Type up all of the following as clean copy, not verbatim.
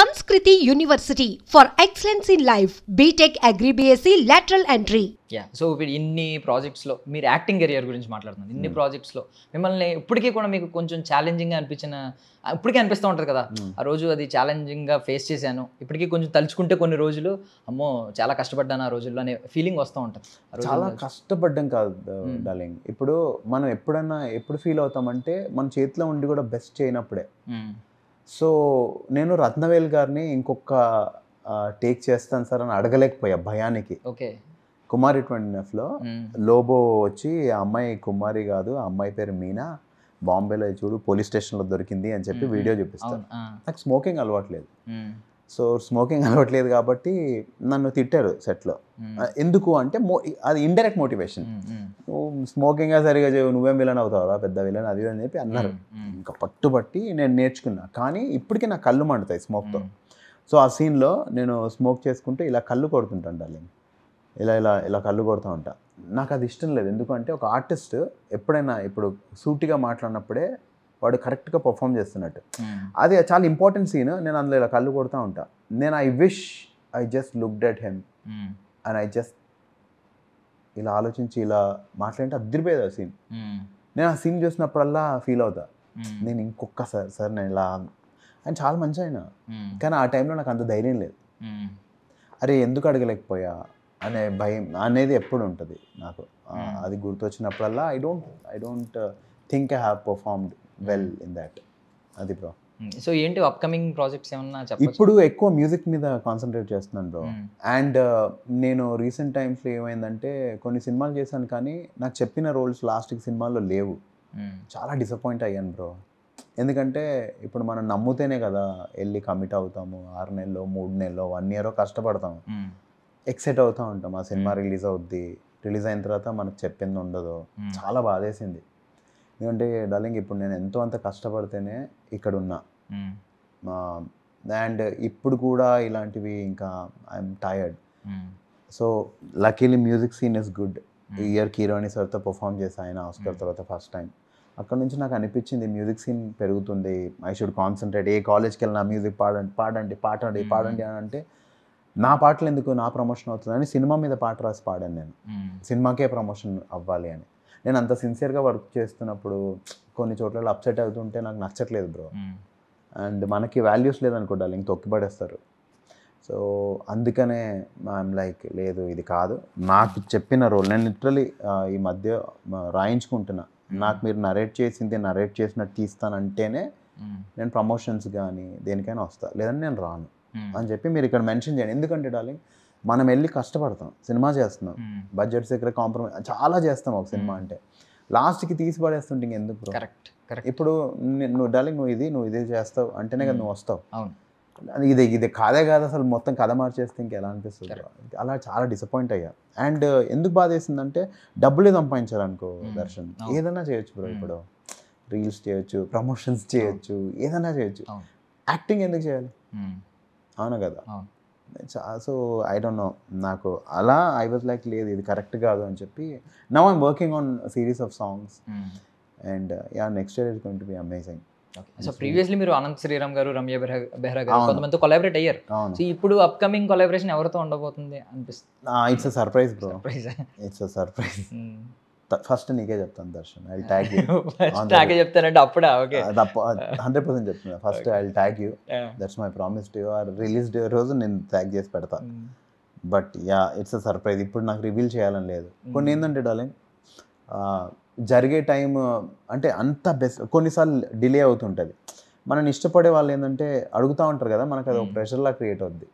Samskriti University for Excellence in Life, BTech Agri BSc Lateral Entry. So ఇప్పుడు ఇన్ని ప్రాజెక్ట్స్లో మీరు acting career గురించి మాట్లాడుతున్నారు. ఇన్ని ప్రాజెక్ట్స్లో మిమ్మల్ని ఇప్పటికీ కూడా మీకు కొంచెం ఛాలెంజింగ్గా అనిపించిన, ఇప్పటికీ అనిపిస్తూ ఉంటుంది కదా, ఆ రోజు అది ఛాలెంజింగ్గా ఫేస్ చేశాను, ఇప్పటికీ కొంచెం తలుచుకుంటే కొన్ని రోజులు అమ్మో చాలా కష్టపడ్డాను ఆ రోజుల్లో అనే ఫీలింగ్ వస్తూ ఉంటుంది. చాలా కష్టపడ్డం కాదు డార్లింగ్. ఇప్పుడు మనం ఎప్పుడు ఫీల్ అవుతామంటే మన చేతిలో ఉండి కూడా బెస్ట్ చేయనప్పుడే. సో నేను రత్నవేల్ గారిని ఇంకొక టేక్ చేస్తాను సార్ అని అడగలేకపోయా భయానికి. ఓకే, కుమారి 20Fలో లోబో వచ్చి ఆ అమ్మాయి కుమారి కాదు, ఆ అమ్మాయి పేరు మీనా, బాంబేలో చూడు పోలీస్ స్టేషన్లో దొరికింది అని చెప్పి వీడియో చూపిస్తాను. నాకు స్మోకింగ్ అలవాట్లేదు. సో స్మోకింగ్ అలవాట్లేదు కాబట్టి నన్ను తిట్టారు సెట్లో. ఎందుకు అంటే అది ఇండైరెక్ట్ మోటివేషన్. నువ్వు స్మోకింగ్గా సరిగా చేయవు, నువ్వేం విలన్ అవుతావురా పెద్ద విలన్ అది అని చెప్పి అన్నారు. ఇంకా పట్టుబట్టి నేను నేర్చుకున్నా. కానీ ఇప్పటికీ నా కళ్ళు మండుతాయి స్మోక్తో. సో ఆ సీన్లో నేను స్మోక్ చేసుకుంటూ ఇలా కళ్ళు కొడుతుంటాను డార్లింగ్, ఇలా ఇలా ఇలా కళ్ళు కొడుతూ ఉంటా. నాకు అది ఇష్టం లేదు. ఎందుకంటే ఒక ఆర్టిస్ట్ ఎప్పుడైనా ఇప్పుడు సూటిగా మాట్లాడినప్పుడే వాడు కరెక్ట్గా పర్ఫామ్ చేస్తున్నట్టు. అది చాలా ఇంపార్టెంట్ సీన్. నేను అందులో ఇలా కళ్ళు కొడుతూ ఉంటా. నేను I just looked at him and I just ఇలా ఆలోచించి ఇలా మాట్లాడితే అదిరిపోయేది ఆ సీన్. నేను ఆ సీన్ చూసినప్పుడల్లా ఫీల్ అవుతా, నేను ఇంకొకసారి నేను ఇలా. ఆయన చాలా మంచి ఆయన, కానీ ఆ టైంలో నాకు అంత ధైర్యం లేదు. అరే ఎందుకు అడగలేకపోయా అనే భయం అనేది ఎప్పుడు ఉంటుంది నాకు. అది గుర్తొచ్చినప్పుడల్లా I don't think I have performed well in that. అది బ్రో. సో ఏంటి అప్కమింగ్ ప్రాజెక్ట్స్ ఏమన్నా చెప్పండి? ఇప్పుడు ఎక్కువ మ్యూజిక్ మీద కాన్సన్ట్రేట్ చేస్తున్నాను బ్రో. అండ్ నేను రీసెంట్ టైమ్స్లో ఏమైందంటే కొన్ని సినిమాలు చేశాను, కానీ నాకు చెప్పిన రోల్స్ లాస్ట్కి సినిమాల్లో లేవు. చాలా డిసప్పాయింట్ అయ్యాను బ్రో. ఎందుకంటే ఇప్పుడు మనం నమ్ముతేనే కదా వెళ్ళి కమిట్ అవుతాము. 6 నెలలో 3 నెలలో 1 year కష్టపడతాము, ఎక్సైట్ అవుతూ ఉంటాం. ఆ సినిమా రిలీజ్ అవుద్ది, రిలీజ్ అయిన తర్వాత మనకు చెప్పింది ఉండదు. చాలా బాధేసింది. ఎందుకంటే డార్లింగ్ ఇప్పుడు నేను ఎంతో అంత కష్టపడితేనే ఇక్కడ ఉన్నా. అండ్ ఇప్పుడు కూడా ఇలాంటివి ఇంకా I'm tired. So luckily music scene is good. ఈ ఇయర్ కీరోని సార్తో పర్ఫామ్ చేసి ఆయన ఆస్కర్ తర్వాత ఫస్ట్ టైం. అక్కడ నుంచి నాకు అనిపించింది మ్యూజిక్ సీన్ పెరుగుతుంది, ఐ షుడ్ కాన్సన్ట్రేట్. ఏ కాలేజ్కి వెళ్ళినా మ్యూజిక్ పాడండి అని అంటే నా పాటలు ఎందుకు, నా ప్రమోషన్ అవుతుంది అని సినిమా మీద పాట రాసి పాడాను నేను. సినిమాకే ప్రమోషన్ అవ్వాలి అని. నేను అంత సిన్సియర్గా వర్క్ చేస్తున్నప్పుడు కొన్ని చోట్ల అప్సెట్ అవుతుంటే నాకు నచ్చట్లేదు బ్రో. అండ్ మనకి వాల్యూస్ లేదనుకోండి, ఇంక తొక్కిపడేస్తారు. సో అందుకనే ఐఎమ్ లైక్ లేదు ఇది కాదు నాకు చెప్పిన రోల్. నేను లిటరలీ ఈ మధ్య రాయించుకుంటున్నా, నాకు మీరు నరేట్ చేసినట్టు తీస్తానంటేనే నేను ప్రమోషన్స్ కానీ దేనికైనా వస్తా, లేదంటే నేను రాను అని చెప్పి మీరు ఇక్కడ మెన్షన్ చేయండి. ఎందుకంటే డార్లింగ్ మనం వెళ్ళి కష్టపడతాం, సినిమా చేస్తున్నాం, బడ్జెట్స్ దగ్గర కాంప్రమైజ్ చాలా చేస్తాం. ఒక సినిమా అంటే లాస్ట్కి తీసి పడేస్తుంటే ఇంకెందుకు? కరెక్ట్. ఇప్పుడు నువ్వు డార్లింగ్ నువ్వు ఇదే చేస్తావు అంటేనే కదా నువ్వు వస్తావు. ఇది కాదే కాదు అసలు మొత్తం కథ మార్చేస్తే ఇంకెలా అనిపిస్తుంది? అలా చాలా డిసప్పాయింట్ అయ్యా. అండ్ ఎందుకు బాధ వేసిందంటే డబ్బులే సంపాదించాలనుకో దర్శన్, ఏదైనా చేయొచ్చు బ్రో. ఇప్పుడు రీల్స్ చేయొచ్చు, ప్రమోషన్స్ చేయొచ్చు, ఏదైనా చేయొచ్చు. యాక్టింగ్ ఎందుకు చేయాలి? అవునా కదా? సో ఐ డోంట్ నో, నాకు అలా ఐ వాజ్ లైక్ లేదు ఇది కరెక్ట్ కాదు అని చెప్పి now I'm working on series of songs and next year is going to be amazing. So previously మీరు అనంత్ శ్రీరామ్ గారు, రమ్య బెహ్రా గారు కొంతమందితో కొలాబరేట్ అయ్యారు. సో ఇప్పుడు అప్కమింగ్ కొలాబరేషన్ ఎవరితో ఉండబోతుంది అనిపిస్తుంది? It's a surprise bro. It's a surprise. First నీకే చెప్తాను దర్శన్, ఐ ట్యాగ్ యూ. నాకే చెప్తానంటే అప్పుడా? ఓకే, 100% చెప్తున్నా. First I will tag you, that's my promise to you. Release day రోజు నేను ట్యాగ్ చేసి పెడతా. But it's a surprise. ఇప్పుడు నాకు రివీల్ చేయాలని లేదు. కొన్ని ఏంటంటే డార్లింగ్ జరిగే టైం అంటే అంత బెస్ట్, కొన్నిసార్లు డిలే అవుతుంటుంది. మనం ఇష్టపడే వాళ్ళు ఏంటంటే అడుగుతూ ఉంటారు కదా, మనకు అది ఒక ప్రెషర్లా క్రియేట్ అవుద్ది.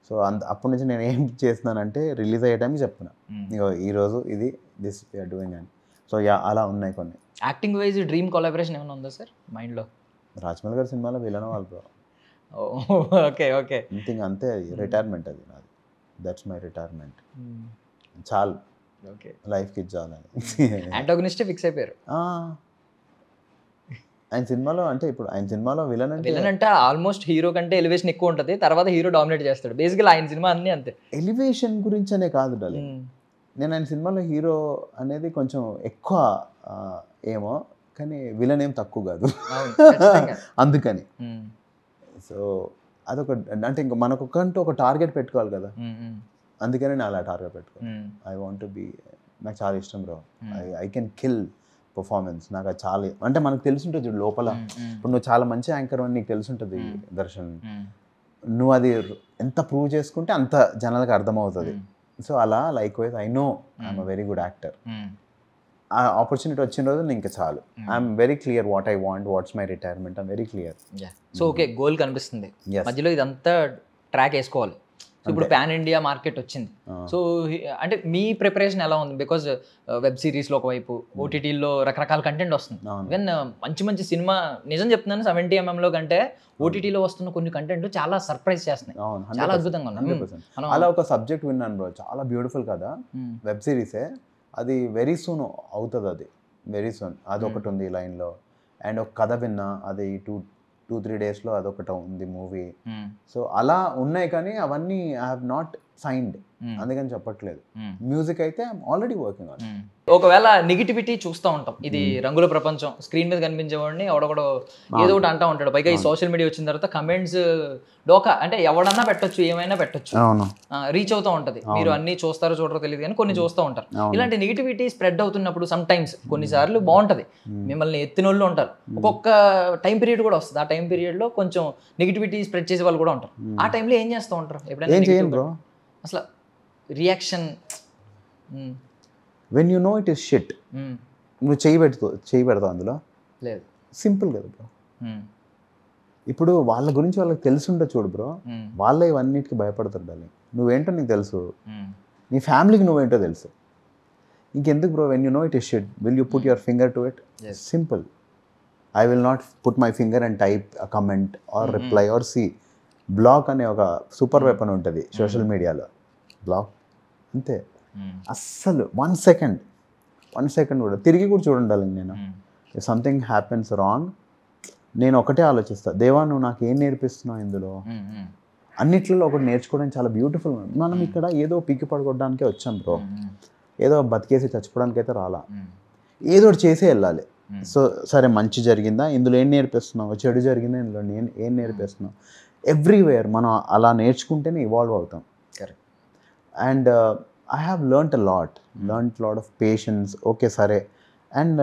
సో అప్పటి నుంచి నేను ఏం చేస్తున్నానంటే రిలీజ్ అయ్యే టైంకి చెప్తున్నా, ఈరోజు ఇది దిస్ వీఆర్ డూయింగ్ అని. సో అలా ఉన్నాయి కొన్ని. యాక్టింగ్ వైజ్ డ్రీమ్ కొలాబరేషన్ ఏమైనా ఉందా సార్ మైండ్లో? రాజ్మౌళి గారి సినిమాలో విలన్ వాళ్ళు బ్రో. ఓకే ఓకే, అంతే. అది రిటైర్మెంట్, అది నాది. That's my retirement. చాలు, ఓకే, లైఫ్కి ఇచ్చాలని యాంటాగనిస్ట్ ఫిక్స్ అయిపోయారు. ఆయన సినిమాలో అంటే ఇప్పుడు ఆయన సినిమాలో విలన్ అంటే ఆల్మోస్ట్ హీరో కంటే ఎలివేషన్ ఎక్కువ ఉంటుంది, తర్వాత హీరో డామినేట్ చేస్తాడు. బేసికల్ ఆయన సినిమా అన్నీ అంతే. ఎలివేషన్ గురించి అనే కాదు డార్లింగ్, నేను ఆయన సినిమాలో హీరో అనేది కొంచెం ఎక్కువ ఏమో, కానీ విలన్ ఏం తక్కువ కాదు అందుకని. సో అదొక అంటే ఇంకా మనకొకంటూ ఒక టార్గెట్ పెట్టుకోవాలి కదా, అందుకనే నేను అలా టార్గెట్ పెట్టుకోవాలి. ఐ వాంట్ టు బీ, నాకు చాలా ఇష్టం bro, I can kill performance. నాకు అది చాలా, అంటే మనకు తెలుసుంటుంది చూడు లోపల. ఇప్పుడు నువ్వు చాలా మంచి యాంకర్ అని నీకు తెలుసుంటుంది దర్శన్, నువ్వు అది ఎంత ప్రూవ్ చేసుకుంటే అంత జనాలకు అర్థమవుతుంది. సో అలా like wise I know I'm a very good actor. ఆ ఆపర్చునిటీ వచ్చిన రోజు ఇంకా చాలు. I'm very clear what I want, what's my retirement, I'm very clear. So okay, goal కనిపిస్తుంది, మధ్యలో ఇదంతా ట్రాక్ వేసుకోవాలి. సో ఇప్పుడు పాన్ ఇండియా మార్కెట్ వచ్చింది. సో అంటే మీ ప్రిపరేషన్ ఎలా ఉంది? బికాజ్ వెబ్ సిరీస్లో ఒకవైపు, ఓటీటీలో రకరకాల కంటెంట్ వస్తుంది. ఈవెన్ మంచి మంచి సినిమా, నిజం చెప్తున్నాను, 70mm కంటే ఓటీటీలో వస్తున్న కొన్ని కంటెంట్ చాలా సర్ప్రైజ్ చేస్తున్నాయి, చాలా అద్భుతంగా ఉన్నాయి. అలా ఒక సబ్జెక్ట్ విన్నాను బ్రో, చాలా బ్యూటిఫుల్ కదా, వెబ్ సిరీసే అది. వెరీ సూన్ అవుతుంది అది, వెరీ సూన్. అదొకటి ఉంది లైన్లో. అండ్ ఒక కథ విన్నా, అది 2-3 డేస్లో అదొకటి ఉంది మూవీ. సో అలా ఉన్నాయి, కానీ అవన్నీ ఐ హ్యావ్ నాట్ సైన్డ్, అందుకని చెప్పట్లేదు. మ్యూజిక్ అయితే ఐఎమ్ ఆల్రెడీ వర్కింగ్ ఆన్. ఒకవేళ నెగిటివిటీ చూస్తూ ఉంటాం, ఇది రంగుల ప్రపంచం, స్క్రీన్ మీద కనిపించేవాడిని ఎవడొకడో ఏదో ఒకటి అంటూ ఉంటాడు. పైగా ఈ సోషల్ మీడియా వచ్చిన తర్వాత కమెంట్స్ డోకా, అంటే ఎవడన్నా పెట్టొచ్చు, ఏమైనా పెట్టొచ్చు, రీచ్ అవుతూ ఉంటుంది. మీరు అన్ని చూస్తారో చూడరో తెలియదు కానీ కొన్ని చూస్తూ ఉంటారు. ఇలాంటి నెగిటివిటీ స్ప్రెడ్ అవుతున్నప్పుడు సమ్ టైమ్స్ కొన్నిసార్లు బాగుంటుంది, మిమ్మల్ని ఎత్తినోళ్ళు ఉంటారు, ఒక్కొక్క టైం పీరియడ్ కూడా వస్తుంది, ఆ టైం పీరియడ్లో కొంచెం నెగిటివిటీ స్ప్రెడ్ చేసే వాళ్ళు కూడా ఉంటారు. ఆ టైంలో ఏం చేస్తూ ఉంటారు? ఎప్పుడైనా అసలు reaction? When you know it is shit, నువ్వు చేయి పెడతావు అందులో, లేదు సింపుల్ కదా బ్రో. ఇప్పుడు వాళ్ళ గురించి వాళ్ళకి తెలుసుంటే చూడు బ్రో, వాళ్ళే ఇవన్నిటికి భయపడతారు. డాలి నువ్వేంటో నీకు తెలుసు, నీ ఫ్యామిలీకి నువ్వేంటో తెలుసు, ఇంకెందుకు bro? When you know it is shit, will you put your finger to it? Simple. I will not put my finger and type a comment or reply or see. Block అనే ఒక సూపర్ వెపన్ ఉంటుంది social మీడియాలో, block అంతే. అస్సలు 1 second కూడా తిరిగి కూడా చూడండి. నేను ఇఫ్ సంథింగ్ హ్యాపెన్స్ రాంగ్, నేను ఒకటే ఆలోచిస్తా, దేవా నువ్వు నాకు ఏం నేర్పిస్తున్నావు ఇందులో? అన్నిట్లలో ఒకటి నేర్చుకోవడం చాలా బ్యూటిఫుల్. మనం ఇక్కడ ఏదో పిక్కి పడుకోవడానికే వచ్చాం బ్రో, ఏదో బతికేసి చచ్చిపోవడానికి అయితే రాలా, ఏదో ఒకటి చేసే వెళ్ళాలి. సో సరే, మంచి జరిగిందా, ఇందులో ఏం నేర్పిస్తున్నావు? చెడు జరిగిందా, ఇందులో నేను ఏం నేర్పిస్తున్నావు? ఎవ్రీవేర్ మనం అలా నేర్చుకుంటేనే ఇవాల్వ్ అవుతాం. Correct. And I have learned a lot of patience. Okay సరే, అండ్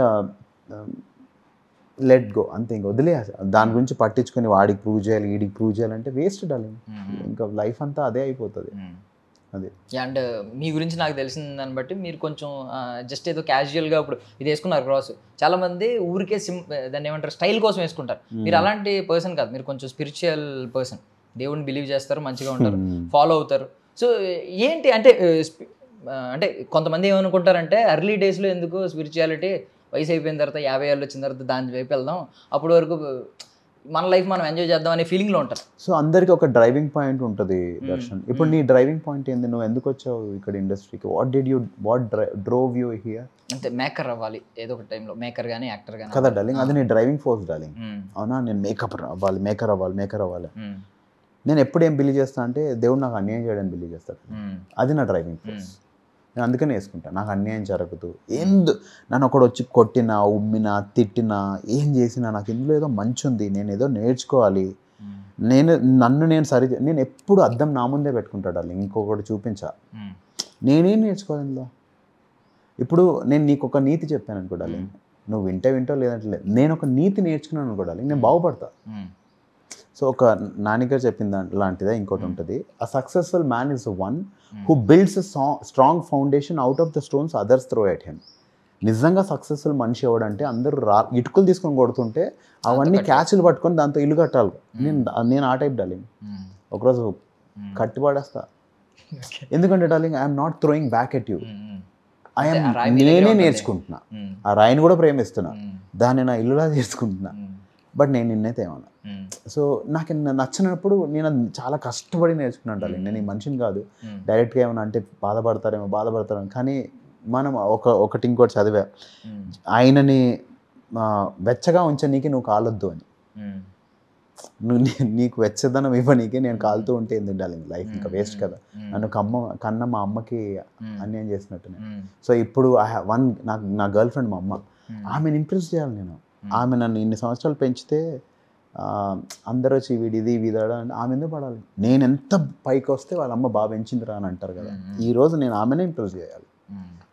లెట్ గో అంతే, ఇంకా వదిలేయాలి. దాని గురించి పట్టించుకొని వాడికి ప్రూవ్ చేయాలి, వీడికి ప్రూవ్ చేయాలంటే వేస్ట్ డార్లింగ్. ఇంకా లైఫ్ అంతా అదే అయిపోతుంది. అది. అండ్ మీ గురించి నాకు తెలిసిన దాన్ని బట్టి మీరు కొంచెం జస్ట్ ఏదో క్యాజువల్గా ఇప్పుడు ఇది వేసుకున్నారు క్రాస్, చాలా మంది ఊరికే దాన్ని ఏమంటారు స్టైల్ కోసం వేసుకుంటారు. మీరు అలాంటి పర్సన్ కాదు, మీరు కొంచెం స్పిరిచువల్ పర్సన్, దేవుడిని బిలీవ్ చేస్తారు, మంచిగా ఉంటారు, ఫాలో అవుతారు. సో ఏంటి అంటే కొంతమంది ఏమనుకుంటారంటే ఎర్లీ డేస్లో ఎందుకు స్పిరిచువాలిటీ, వయసు అయిపోయిన తర్వాత 50 ఏళ్ళు వచ్చిన తర్వాత దాని వైపు వెళ్దాం, అప్పటి వరకు మన లైఫ్ మనం ఎంజాయ్ చేద్దాం అనే ఫీలింగ్లో ఉంటారు. సో అందరికి ఒక డ్రైవింగ్ పాయింట్ ఉంటుంది దర్శన్. ఇప్పుడు నీ డ్రైవింగ్ పాయింట్ ఏంది? నువ్వు ఎందుకు వచ్చావు ఇక్కడ ఇండస్ట్రీకి? What drove you here? అంటే మేకర్ అవ్వాలి ఏదో ఒక టైంలో, మేకర్ కానీ యాక్టర్ కానీ కదా డార్లింగ్, అది నీ డ్రైవింగ్ ఫోర్స్ డార్లింగ్. అవునా, నేను మేకర్ అవ్వాలి. నేను ఎప్పుడు ఏం బిలీవ్ చేస్తాను అంటే దేవుడు నాకు అన్యాయం చేయడానికి బిలీవ్ చేస్తాడు, అది నా డ్రైవింగ్ ఫోర్స్. నేను అందుకనే వేసుకుంటాను, నాకు అన్యాయం జరగదు. నన్ను ఒకడు వచ్చి కొట్టినా, ఉమ్మినా, తిట్టినా, ఏం చేసినా నాకు ఇందులో ఏదో మంచి ఉంది, నేను ఏదో నేర్చుకోవాలి, నేను ఎప్పుడు అద్దం నా ముందే పెట్టుకుంటాడు వాళ్ళు, ఇంకొకటి చూపించా, నేనేం నేర్చుకోవాలి ఇందులో. ఇప్పుడు నేను నీకు ఒక నీతి చెప్పాను అనుకోవాలి, నువ్వు వింటో లేదంటే లేదు, నేను ఒక నీతి నేర్చుకున్నాను అనుకోవాలి, నేను బాగుపడతా. సో ఒక నానిగారు చెప్పిన లాంటిదే ఇంకోటి ఉంటుంది, a successful man is one who builds strong foundation out of the stones others throw at him. నిజంగా సక్సెస్ఫుల్ మనిషి ఎవడంటే అందరూ ఇటుకలు తీసుకొని కొడుతుంటే అవన్నీ క్యాచ్లు పట్టుకొని దాంతో ఇల్లు కట్టాలి. నేను ఆ టైప్ డార్లింగ్, ఒకరోజు కట్టి పడేస్తా. ఎందుకంటే darling I'm not throwing back at you, నేనే నేర్చుకుంటున్నా, ఆ రాయిని కూడా ప్రేమిస్తున్నా, దాన్ని నా ఇల్లులా చేసుకుంటున్నా, బట్ నేను నిన్నైతే ఏమన్నా. సో నాకు నచ్చినప్పుడు నేను చాలా కష్టపడి నేర్చుకున్నాను డార్లింగ్. నేను ఈ మనిషిని కాదు డైరెక్ట్గా ఏమన్నా అంటే బాధపడతారేమో, కానీ మనం ఒకటి ఇంకోటి చదివా, ఆయనని వెచ్చగా ఉంచనీకి నువ్వు కాలొద్దు అని. నీకు వెచ్చదనం ఇవ్వనీకి నేను కాలుతూ ఉంటే ఎందుకు డార్లింగ్, లైఫ్ ఇంకా వేస్ట్ కదా. నన్ను కన్న మా అమ్మకి అన్యాయం చేసినట్టునే. సో ఇప్పుడు నా గర్ల్ ఫ్రెండ్ మా అమ్మ, ఆమెను ఇంప్రెస్ చేయాలి నేను. ఆమె నన్ను ఇన్ని సంవత్సరాలు పెంచితే అందరూ వచ్చి వీడిది వీదాడు అంటే ఆమె ఎందుకు పడాలి? నేను ఎంత పైకి వస్తే వాళ్ళ అమ్మ బాగా పెంచిందిరా అని అంటారు కదా. ఈరోజు నేను ఆమెనే ఇంప్రెస్ చేయాలి.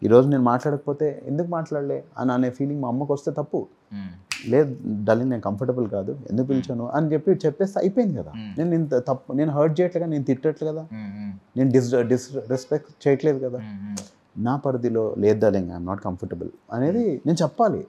ఈరోజు నేను మాట్లాడకపోతే ఎందుకు మాట్లాడలే అని అనే ఫీలింగ్ మా అమ్మకు వస్తే తప్పు లేదు. డల్లి నేను కంఫర్టబుల్ కాదు, ఎందుకు పిలిచాను అని చెప్పేస్తే అయిపోయింది కదా. నేను ఇంత తప్పు, నేను హర్ట్ చేయట్లేదు, నేను తిట్టట్లేదు కదా, నేను డిస్రెస్పెక్ట్ చేయట్లేదు కదా. నా పరిధిలో లేదు డార్లింగ్, ఐఎమ్ నాట్ కంఫర్టబుల్ అనేది నేను చెప్పాలి.